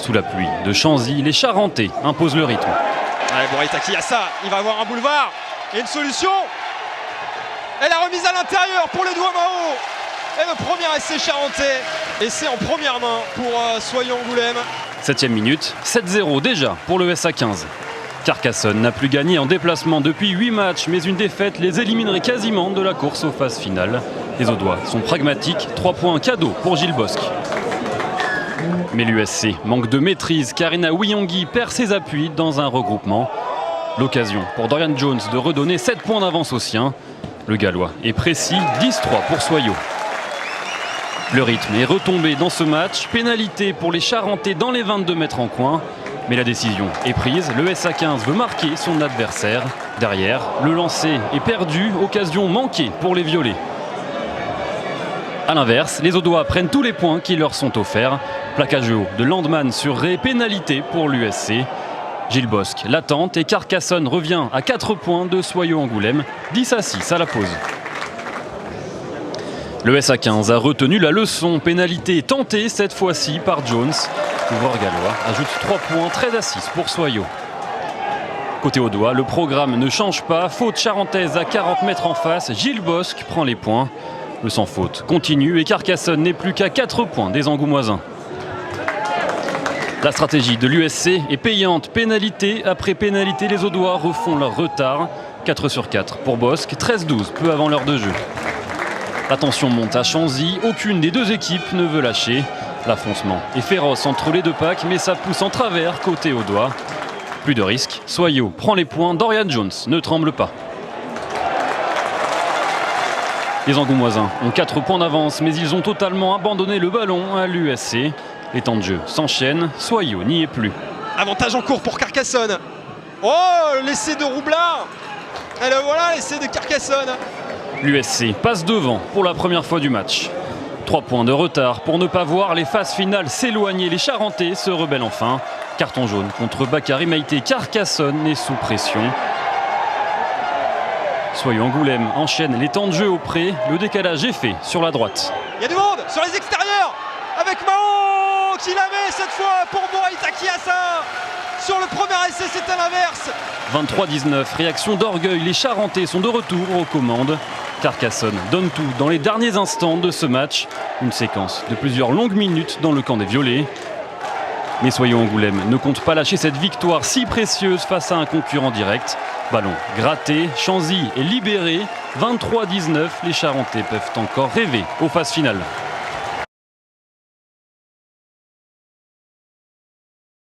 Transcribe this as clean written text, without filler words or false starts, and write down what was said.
Sous la pluie de Chanzy, les Charentais imposent le rythme. Allez, Bourita qui a ça, il va avoir un boulevard et une solution. Et la remise à l'intérieur pour le Douamao. Et le premier essai charentais. Et c'est en première main pour Soyons Angoulême. 7e minute, 7-0 déjà pour le SA15. Carcassonne n'a plus gagné en déplacement depuis 8 matchs, mais une défaite les éliminerait quasiment de la course aux phases finales. Les Audois sont pragmatiques, 3 points cadeaux pour Gilles Bosc. Mais l'USC manque de maîtrise. Karina Wiyongi perd ses appuis dans un regroupement. L'occasion pour Dorian Jones de redonner 7 points d'avance aux siens. Le Gallois est précis, 10-3 pour Soyaux. Le rythme est retombé dans ce match. Pénalité pour les Charentais dans les 22 mètres en coin. Mais la décision est prise. Le SA15 veut marquer son adversaire. Derrière, le lancer est perdu. Occasion manquée pour les Violets. A l'inverse, les Audois prennent tous les points qui leur sont offerts. Plaquage haut de Landman sur Ré, pénalité pour l'USC. Gilles Bosc l'attente et Carcassonne revient à 4 points de Soyaux Angoulême, 10-6 à la pause. Le SA15 a retenu la leçon, pénalité tentée cette fois-ci par Jones. L'ouvreur gallois ajoute 3 points, 13-6 pour Soyaux. Côté Audois, le programme ne change pas, faute charentaise à 40 mètres en face, Gilles Bosc prend les points. Le sans faute continue et Carcassonne n'est plus qu'à 4 points des Angoumoisins. La stratégie de l'USC est payante. Pénalité après pénalité, les Audois refont leur retard. 4 sur 4 pour Bosc, 13-12 peu avant l'heure de jeu. La tension monte à Chanzy, aucune des deux équipes ne veut lâcher. L'affoncement est féroce entre les deux packs, mais ça pousse en travers côté Audois. Plus de risque, Soyaux prend les points, Dorian Jones ne tremble pas. Les Angoumoisins ont 4 points d'avance, mais ils ont totalement abandonné le ballon à l'USC. Les temps de jeu s'enchaînent, Soyaux n'y est plus. Avantage en cours pour Carcassonne. Oh, l'essai de Roublard. Et le voilà, l'essai de Carcassonne. L'USC passe devant pour la première fois du match. 3 points de retard pour ne pas voir les phases finales s'éloigner. Les Charentais se rebellent enfin. Carton jaune contre Bakary Maïté. Carcassonne est sous pression. Soyaux Angoulême enchaîne les temps de jeu au pré. Le décalage est fait sur la droite. Il y a du monde sur les extérieurs avec Mao qui la met cette fois pour Bourita Kiassa. Sur le premier essai, c'est à l'inverse. 23-19, réaction d'orgueil. Les Charentais sont de retour aux commandes. Carcassonne donne tout dans les derniers instants de ce match. Une séquence de plusieurs longues minutes dans le camp des Violets. Mais Soyaux Angoulême ne compte pas lâcher cette victoire si précieuse face à un concurrent direct. Ballon gratté, Chanzy est libéré. 23-19, les Charentais peuvent encore rêver aux phases finales.